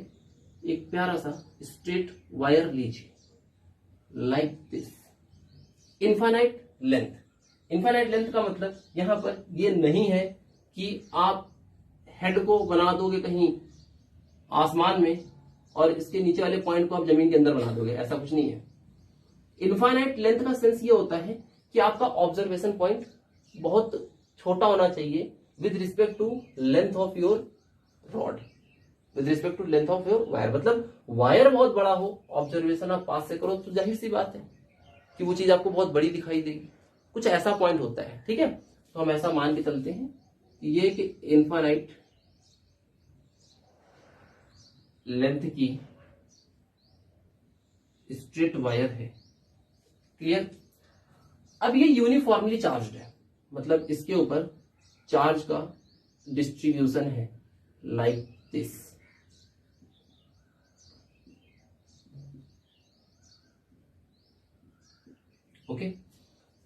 Speaker 1: एक प्यारा सा स्ट्रेट वायर लीजिए, like this, infinite length. Infinite length का मतलब यहां पर ये नहीं है कि आप हेड को बना दोगे कहीं आसमान में और इसके नीचे वाले पॉइंट को आप जमीन के अंदर बना दोगे, ऐसा कुछ नहीं है। इनफाइनाइट लेंथ का सेंस ये होता है कि आपका ऑब्जर्वेशन पॉइंट बहुत छोटा होना चाहिए with respect to length of your rod, with respect to length of your wire. मतलब वायर बहुत बड़ा हो, ऑब्जर्वेशन आप पास से करो, तो जाहिर सी बात है कि वो चीज आपको बहुत बड़ी दिखाई देगी। कुछ ऐसा पॉइंट होता है, ठीक है। तो हम ऐसा मान के चलते हैं कि ये कि इनफाइनाइट लेंथ की स्ट्रेट वायर है, क्लियर। अब ये यूनिफॉर्मली चार्ज्ड है, मतलब इसके ऊपर चार्ज का डिस्ट्रीब्यूशन है लाइक दिस। ओके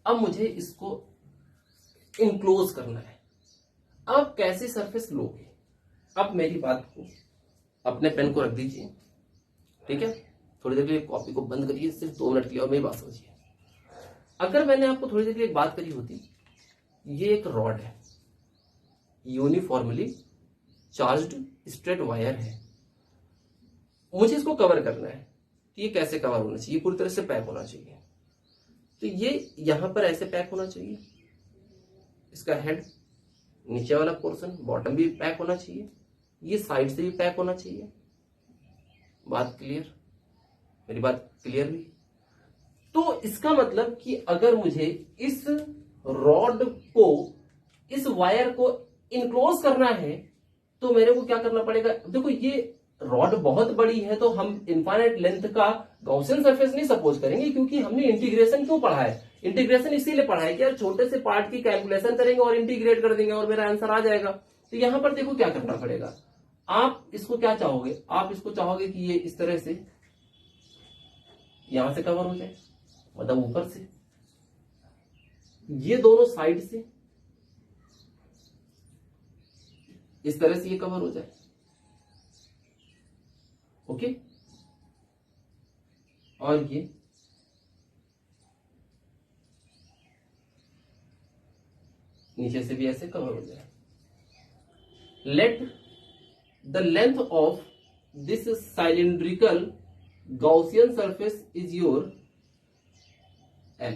Speaker 1: अब मुझे इसको इनक्लोज करना है। अब कैसे सरफेस लोगे? अब मेरी बात को, अपने पेन को रख दीजिए, ठीक है। थोड़ी देर के लिए कॉपी को बंद करिए, सिर्फ 2 मिनट के लिए, और मेरी बात समझिए। अगर मैंने आपको थोड़ी देर के लिए एक बात करी होती ये एक रॉड है, यूनिफॉर्मली चार्ज्ड स्ट्रेट वायर है, मुझे इसको कवर करना है। तो ये कैसे कवर होना चाहिए? पूरी तरह से पैक होना चाहिए। तो ये यहां पर ऐसे पैक होना चाहिए, इसका हेड, नीचे वाला पोर्शन, बॉटम भी पैक होना चाहिए, ये साइड से भी पैक होना चाहिए। बात क्लियर? मेरी बात क्लियर हुई? तो इसका मतलब कि अगर मुझे इस रॉड को, इस वायर को इनक्लोज करना है तो मेरे को क्या करना पड़ेगा? देखो ये रॉड बहुत बड़ी है तो हम इनफाइनाइट लेंथ का गॉसियन सरफेस नहीं सपोज करेंगे, क्योंकि हमने इंटीग्रेशन क्यों पढ़ा है? इंटीग्रेशन इसीलिए पढ़ा है कि यार छोटे से पार्ट की कैलकुलेशन करेंगे और इंटीग्रेट कर देंगे और मेरा आंसर आ जाएगा। तो यहां पर देखो क्या करना पड़ेगा, आप इसको क्या चाहोगे? आप इसको चाहोगे कि ये इस तरह से यहां से कवर हो जाए, मतलब ऊपर से, ये दोनों साइड से इस तरह से ये कवर हो जाए। ओके, और ये नीचे से भी ऐसे कवर हो जाए। Let the length of this cylindrical Gaussian surface is your L.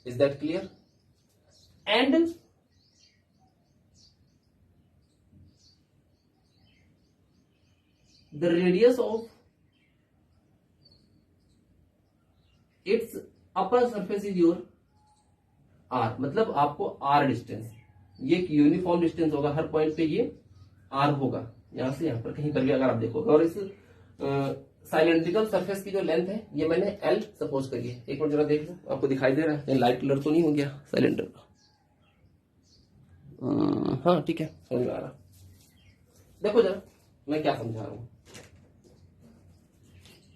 Speaker 1: Is that clear? And the radius of its upper surface is your R. मतलब आपको R डिस्टेंस, ये एक यूनिफॉर्म डिस्टेंस होगा, हर पॉइंट पे ये R होगा, यहां से यहां पर कहीं पर भी अगर आप देखोगे। और इस साइलेंड्रिकल सरफेस की जो लेंथ है ये मैंने L सपोज करिए। एक मिनट जरा देख लो, आपको दिखाई दे रहा है? लाइट कलर तो नहीं हो गया साइलेंडर का? हाँ ठीक है, समझ में आ रहा। देखो जरा मैं क्या समझा रहा हूं,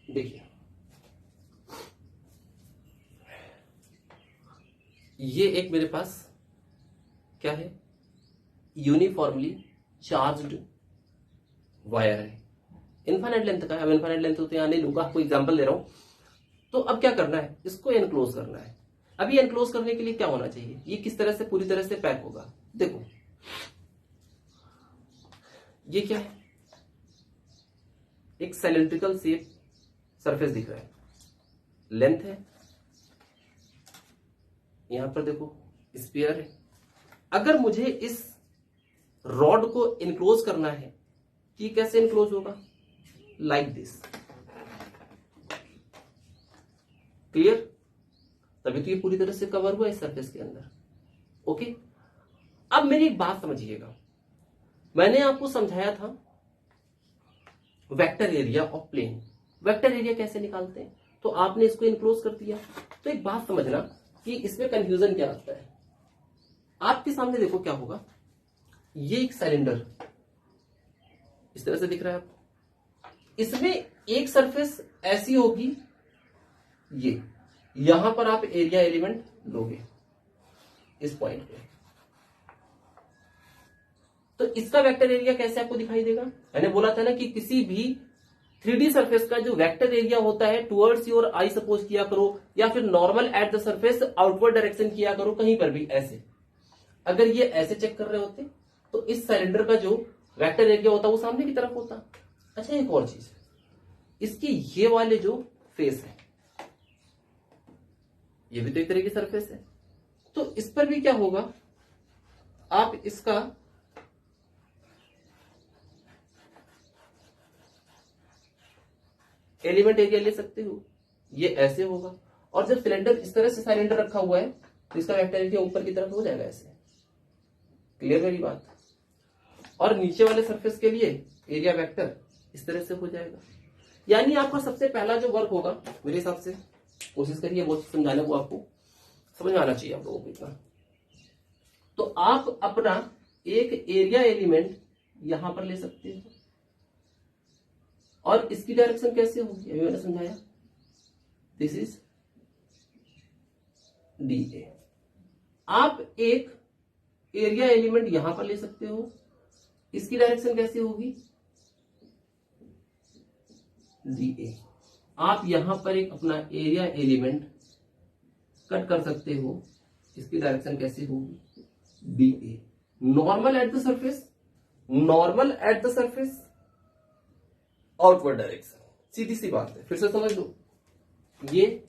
Speaker 1: देखिए ये एक मेरे पास क्या है, यूनिफॉर्मली चार्ज्ड वायर है, इनफाइनाइट लेंथ का है। अब इनफाइनाइट लेंथ तो यहां नहीं लूंगा, आपको एग्जांपल दे रहा हूं। तो अब क्या करना है, इसको एनक्लोज करना है। अब ये एनक्लोज करने के लिए क्या होना चाहिए, ये किस तरह से पूरी तरह से पैक होगा? देखो ये क्या है, एक सिलेंड्रिकल शेप सरफेस दिख रहा है, लेंथ है, यहां पर देखो स्फीयर है। अगर मुझे इस रॉड को इनक्लोज करना है, कि कैसे इनक्लोज होगा? Like this. क्लियर? तभी तो ये पूरी तरह से कवर हुआ इस सरफेस के अंदर। ओके, अब मेरी एक बात समझिएगा, मैंने आपको समझाया था vector area of plane. Vector area कैसे निकालते हैं? तो आपने इसको इनक्लोज कर दिया। तो एक बात समझना कि इसमें कंफ्यूजन क्या आता है। आपके सामने देखो क्या होगा, ये एक सिलेंडर इस तरह से दिख रहा है आपको, इसमें एक सरफेस ऐसी होगी, ये यहां पर आप एरिया एलिमेंट लोगे इस पॉइंट पे। तो इसका वेक्टर एरिया कैसे आपको दिखाई देगा? मैंने बोला था ना कि किसी भी 3D सरफेस का जो वेक्टर एरिया होता है टुवर्ड्स योर आई सपोज किया करो, या फिर normal at the surface outward direction किया करो, कहीं पर भी ऐसे। अगर ये ऐसे चेक कर रहे होते तो इस सिलेंडर का जो वेक्टर एरिया होता वो सामने की तरफ होता। अच्छा एक और चीज, इसकी ये वाले जो फेस है, ये भी तो एक तरह की सरफेस है, तो इस पर भी क्या होगा, आप इसका एलिमेंट एरिया ले सकते हो, ये ऐसे होगा। और जब सिलेंडर इस तरह से सिलेंडर रखा हुआ है तो इसका वेक्टर एरिया ऊपर की तरफ हो जाएगा ऐसे। क्लियर मेरी बात? और नीचे वाले सरफेस के लिए एरिया वेक्टर इस तरह से हो जाएगा। यानी आपका सबसे पहला जो वर्क होगा, मेरे हिसाब से कोशिश करिए वो समझाने को, आपको समझ में आना चाहिए आप लोगों को इतना। तो आप अपना एक एरिया एलिमेंट यहां पर ले सकते हो, और इसकी डायरेक्शन कैसे होगी अभी मैंने समझाया, दिस इज डी। आप एक एरिया एलिमेंट यहां पर ले सकते हो, इसकी डायरेक्शन कैसे होगी, डी। आप यहां पर एक अपना एरिया एलिमेंट कट कर सकते हो इसकी डायरेक्शन कैसी होगी, B A. Normal at the surface, normal at the surface, outward direction, सीधी सी बात है। फिर से समझ लो, ये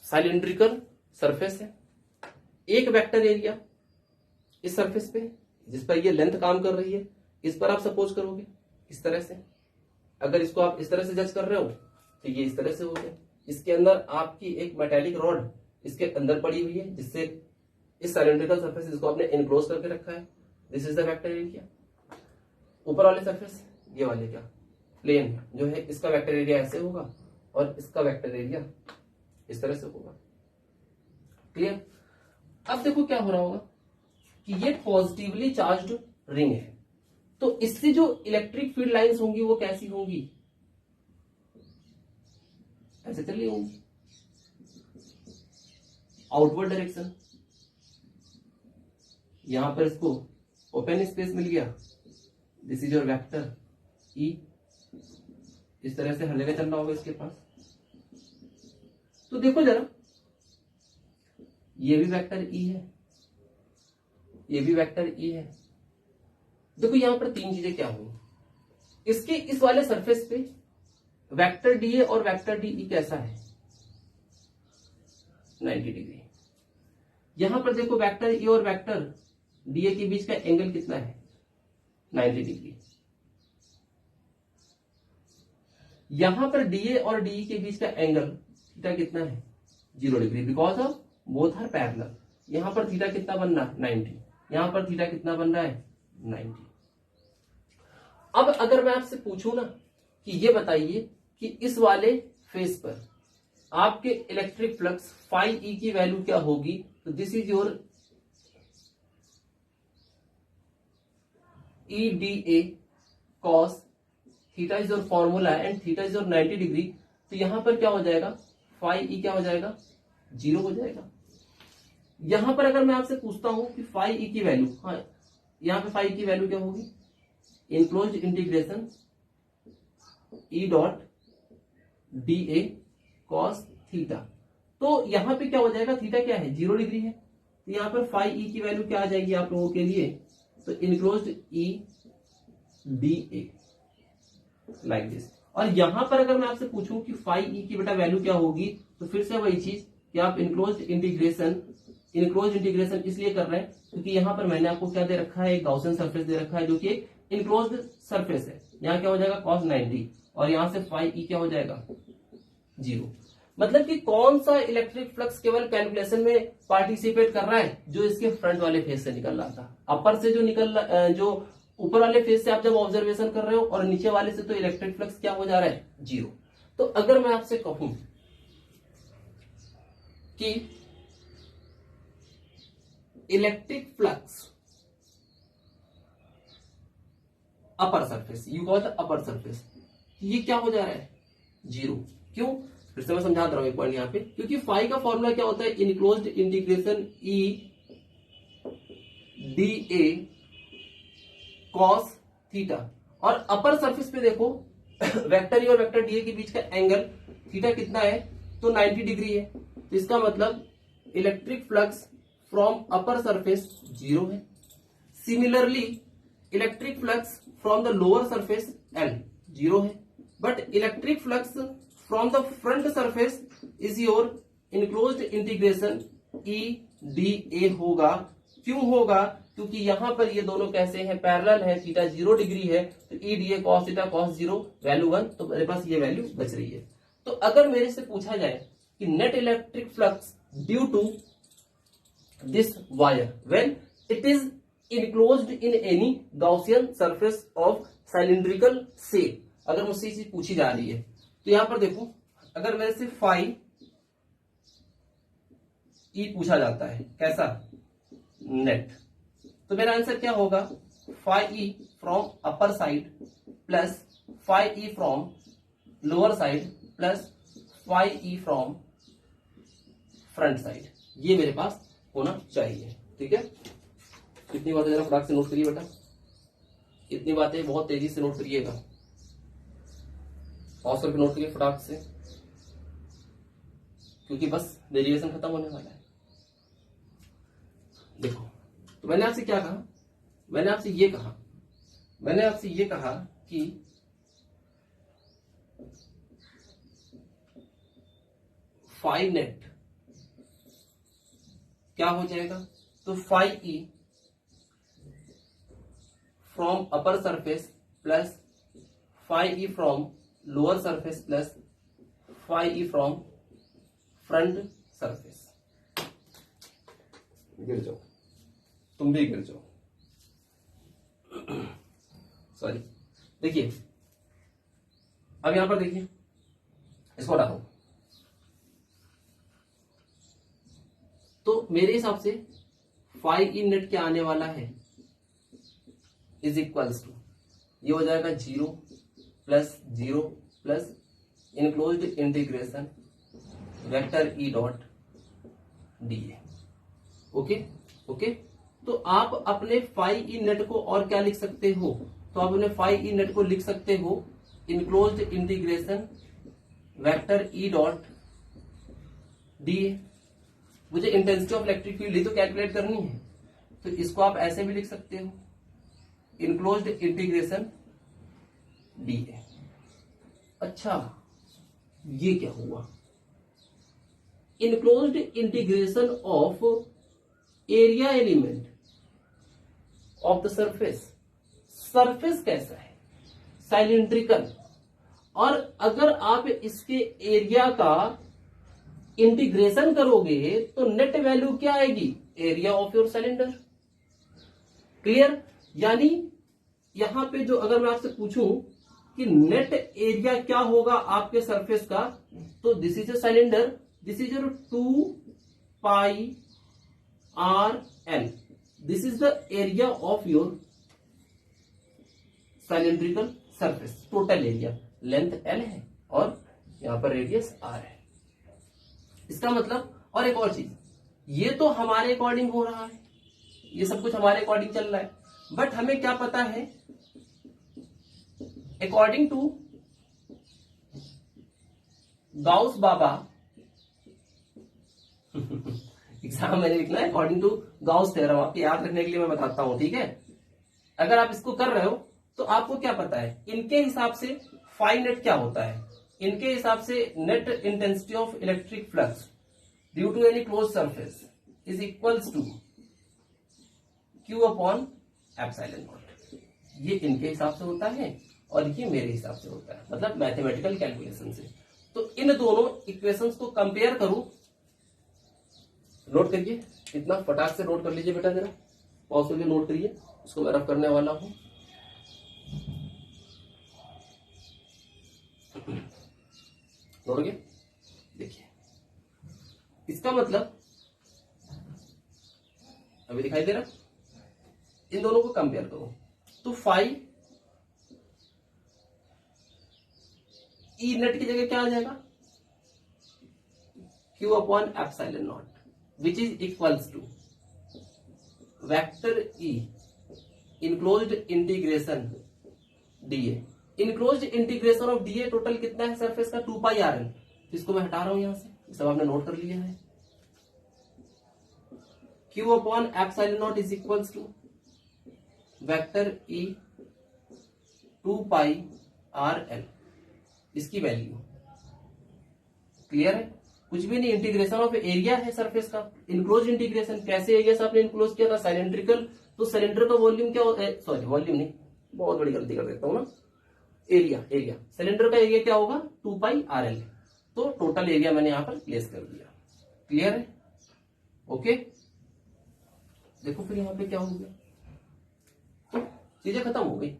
Speaker 1: साइलेंड्रिकल सरफेस है, एक वेक्टर एरिया इस सरफेस पे जिस पर ये लेंथ काम कर रही है, इस पर आप सपोज करोगे इस तरह से, अगर इसको आप इस तरह से जज कर रहे हो तो ये इस तरह से हो गया। इसके अंदर आपकी एक मेटेलिक रॉड इसके अंदर पड़ी हुई है, जिससे इस साइलेंड्रिकल सरफेस जिसको आपने एनक्लोज करके रखा है, this is the vector area. ऊपर वाले सरफेस, ये वाले क्या प्लेन जो है, इसका वेक्टर एरिया ऐसे होगा और इसका वेक्टर एरिया इस तरह से होगा। क्लियर? अब देखो क्या हो रहा होगा कि ये पॉजिटिवली चार्ज्ड रिंग है, तो इससे जो इलेक्ट्रिक फील्ड लाइंस होंगी वो कैसी होंगी, ऐसे चली होंगी, आउटवर्ड डायरेक्शन। यहां पर इसको ओपन स्पेस मिल गया, this is your vector E, इस तरह से हर जगह चलना होगा इसके पास। तो देखो जरा, ये भी वेक्टर ई है, ये भी वेक्टर ई है। देखो यहां पर तीन चीजें क्या हुई, इसके इस वाले सरफेस पे वेक्टर डी ए और वेक्टर डी ई कैसा है, 90 डिग्री। यहां पर देखो वेक्टर ई और वेक्टर डी ए के बीच का एंगल कितना है, 90 डिग्री। यहां पर डी ए और डी ई के बीच का एंगल थीटा कितना है, 0 degree, because of both are parallel. यहां पर थीटा कितना बन रहा है, 90। यहां पर थीटा कितना बन रहा है, 90। अब अगर मैं आपसे पूछूं ना कि ये बताइए कि इस वाले फेस पर आपके इलेक्ट्रिक फ्लक्स फाई ई की वैल्यू क्या होगी, तो this is your E D A cos theta is your formula and theta is your 90 degree. तो यहां पर क्या हो जाएगा, फाई ई क्या हो जाएगा, 0 हो जाएगा। यहां पर अगर मैं आपसे पूछता हूं कि फाई ई की वैल्यू, हाँ यहां पे फाई की वैल्यू क्या होगी, enclosed integration E dot D ए कॉस थीटा। तो यहां पे क्या हो जाएगा, थीटा क्या है, 0 डिग्री है, तो यहां पर फाई ई की वैल्यू क्या आ जाएगी आप लोगों के लिए, तो enclosed E D A like this. और यहां पर अगर मैं आपसे पूछूं कि फाई ई की बेटा वैल्यू क्या होगी, तो फिर से वही चीज कि आप इनक्लोज्ड इंटीग्रेशन इसलिए कर रहे हैं क्योंकि यहां पर मैंने आपको क्या दे रखा है, एक गाउसियन सरफेस दे रखा है जो कि इनक्लोज्ड सरफेस है। यहां क्या हो जाएगा, cos 90, और यहां से फाई ई क्या हो जाएगा, 0। मतलब कि कौन सा इलेक्ट्रिक फ्लक्स केवल कैलकुलेशन में पार्टिसिपेट कर रहा है, जो इसके फ्रंट वाले फेस से निकल रहा था। अपर से जो ऊपर वाले फेस से आप जब ऑब्जर्वेशन कर रहे हो, और नीचे वाले से तो इलेक्ट्रिक फ्लक्स क्या हो जा रहा है, 0। तो अगर मैं आपसे कहूं कि electric flux upper surface, you call the upper surface, ये क्या हो जा रहा है, 0। क्यों, फिर से मैं समझा दे रहा हूं एक पॉइंट यहां पे, क्योंकि फाई का फॉर्मूला क्या होता है, enclosed integration E D A cos theta. और अपर सरफेस पे देखो वेक्टर ई और वेक्टर डी ए के बीच का एंगल थीटा कितना है, तो 90 डिग्री है। तो इसका मतलब electric flux from upper surface 0 है। Similarly electric flux from the lower surface L 0 है, but electric flux from the front surface is your enclosed integration E D A होगा। क्यों होगा, क्योंकि यहां पर ये दोनों कैसे हैं, पैरेलल है, थीटा 0 डिग्री है, तो E D A cos theta cos 0 value 1, तो मेरे पास ये वैल्यू बच रही है। तो अगर मेरे से पूछा जाए कि net electric flux due to this wire when it is enclosed in any Gaussian surface of cylindrical shape, अगर मुझसे ये चीज पूछी जा रही है, तो यहां पर देखो अगर मेरे से फाई ई पूछा जाता है कैसा, नेट, तो मेरा आंसर क्या होगा, phi E from upper side plus phi E from lower side plus phi E from front side, ये मेरे पास होना चाहिए। ठीक है, कितनी बातें जरा फटाक से नोट करिए बेटा, इतनी बातें बहुत तेजी से नोट करिएगा, पॉज करके नोट करिए फटाक से, क्योंकि बस डेरिवेशन खत्म होने वाला है। देखो, तो मैंने आपसे क्या कहा, मैंने आपसे ये कहा कि फाई नेट क्या हो जाएगा, तो phi E from upper surface plus phi E from lower surface plus phi E from front surface. गिर जाओ, तुम भी गिर जाओ, सॉरी। देखिए अब यहां पर देखिए, इसको हटाओ। तो मेरे हिसाब से फाई ई नेट क्या आने वाला है, इज इक्वल्स टू, ये हो जाएगा 0 plus enclosed integration vector E dot D ए। ओके, तो आप अपने फाई ई नेट को और क्या लिख सकते हो, तो आप अपने फाई ई नेट को लिख सकते हो enclosed integration vector E dot D ए। मुझे इंटेंसिटी ऑफ इलेक्ट्रिक फील्ड ही तो कैलकुलेट करनी है, तो इसको आप ऐसे भी लिख सकते हो इनक्लोज्ड इंटीग्रेशन डी ए। अच्छा, ये क्या हुआ, enclosed integration of area element of the surface. Surface कैसा है, साइलेंड्रिकल, और अगर आप इसके एरिया का इंटीग्रेशन करोगे तो नेट वैल्यू क्या आएगी, area of your cylinder. Clear, यानी यहां पे जो अगर मैं आपसे पूछूं कि नेट एरिया क्या होगा आपके सरफेस का, तो this is a cylinder, this is your 2 pi R L, this is the area of your cylindrical surface. Total area, length L है और यहां पर रेडियस आर है। इसका मतलब, और एक और चीज, ये तो हमारे अकॉर्डिंग हो रहा है, ये सब कुछ हमारे अकॉर्डिंग चल रहा है, बट हमें क्या पता है, अकॉर्डिंग टू गाउस बाबा एग्जाम में लिखना है अकॉर्डिंग टू गाउस थ्योरम, आपको याद रखने के लिए मैं बताता हूं, ठीक है। अगर आप इसको कर रहे हो तो आपको क्या पता है, इनके हिसाब से फाई नेट क्या होता है, इनके हिसाब से net intensity of electric flux due to any close surface is equals to Q upon epsilon naught. ये इनके हिसाब से होता है और ये मेरे हिसाब से होता है, मतलब मैथमेटिकल कैलकुलेशन से। तो इन दोनों इक्वेशंस को कंपेयर करूं, नोट करिए, इतना फटाक से नोट कर लीजिए बेटा, जरा पॉज करके नोट करिए, इसको मैं रफ करने वाला हूं। नोट गए, देखिए इसका मतलब अभी दिखाई दे रहा, इन दोनों को कंपेयर करो तो फाई ई नेट की जगह क्या आ जाएगा, Q upon epsilon naught, which is equals to vector E enclosed integration D A. Enclosed integration of D A total कितना है सरफेस का, 2 पाई आर एल। इसको मैं हटा रहा हूं यहां से, सब आपने नोट कर लिया है। Q upon epsilon naught is equals to vector E 2 pi R L, इसकी वैल्यू क्लियर है, कुछ भी नहीं, इंटीग्रेशन ऑफ एरिया है सरफेस का, इनक्लोज इंटीग्रेशन। कैसे एरिया से आपने इनक्लोज किया था, सिलेंड्रिकल, तो सिलेंडर का वॉल्यूम क्या होता है, सॉरी वॉल्यूम नहीं, बहुत बड़ी गलती कर देता हूं ना, एरिया सिलेंडर का एरिया क्या होगा, 2 पाई आर एल, तो टोटल एरिया मैंने यहां पर प्लेस कर दिया। क्लियर है, ओके। देखो फिर यहां पे क्या हो गया, तो चीजें खत्म हो गई।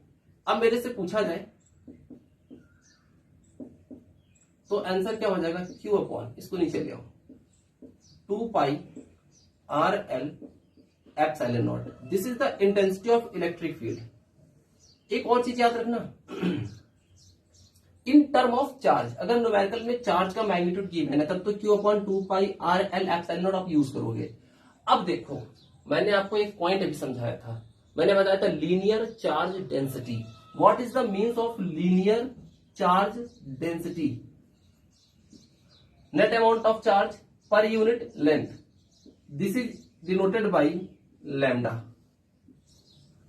Speaker 1: अब मेरे से पूछा जाए तो आंसर क्या हो जाएगा, क्यू अपॉन, इसको नीचे ले आओ, 2 pi R L epsilon naught, this is the intensity of electric field. एक और चीज याद रखना, इन टर्म ऑफ चार्ज, अगर न्यूमेरिकल में चार्ज का मैग्नीट्यूड गिवन है तब तो Q upon 2 pi R L epsilon naught आप यूज करोगे। अब देखो, मैंने आपको एक पॉइंट अभी समझाया था, मैंने बताया था linear charge density. What is the means of linear charge density, net amount of charge per unit length, this is denoted by lambda.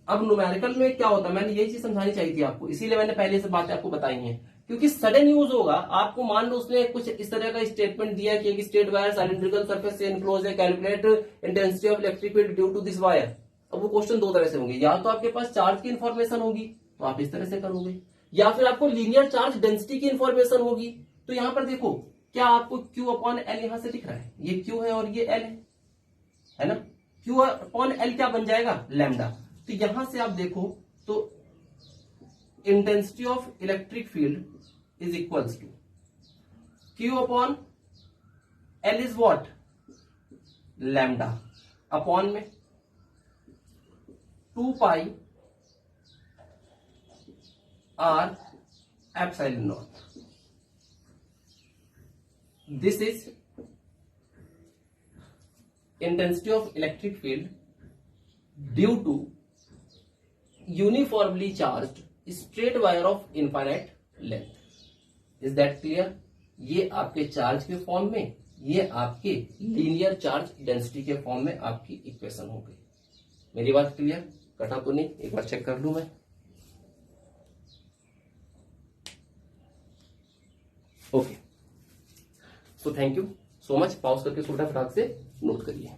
Speaker 1: अब न्यूमेरिकल में क्या होता है, मैंने यही चीज समझानी चाहिए थी आपको, इसीलिए मैंने पहले से बातें आपको बताई हैं, क्योंकि सडन यूज होगा आपको। मान लो उसने कुछ इस तरह का स्टेटमेंट दिया कि स्टेट वायर सिलिंड्रिकल सरफेस से एनक्लोज है, calculate intensity of electric field due to this wire. अब वो क्वेश्चन दो तरह से होंगे, या तो आपके पास चार्ज की इंफॉर्मेशन होगी तो आप इस तरह से करोगे, या फिर आपको लीनियर चार्ज डेंसिटी की इंफॉर्मेशन होगी। तो यहां पर देखो, क्या आपको Q अपॉन एल यहां से दिख रहा है, ये Q है और ये L है ना। Q अपॉन एल क्या बन जाएगा, लैम्डा। तो यहां से आप देखो तो intensity of electric field is equals to Q upon L is what, lambda, upon में 2 pi R epsilon naught. This is intensity of electric field due to uniformly charged straight wire of infinite length. Is that clear? ये आपके charge के form में, ये आपके linear charge density के form में आपकी इक्वेशन हो गई। मेरी बात क्लियर, कटा तो नहीं, एक बार चेक कर लूं मैं। Okay, so thank you so much. Pause करके छोटा फटाक से नोट करिए।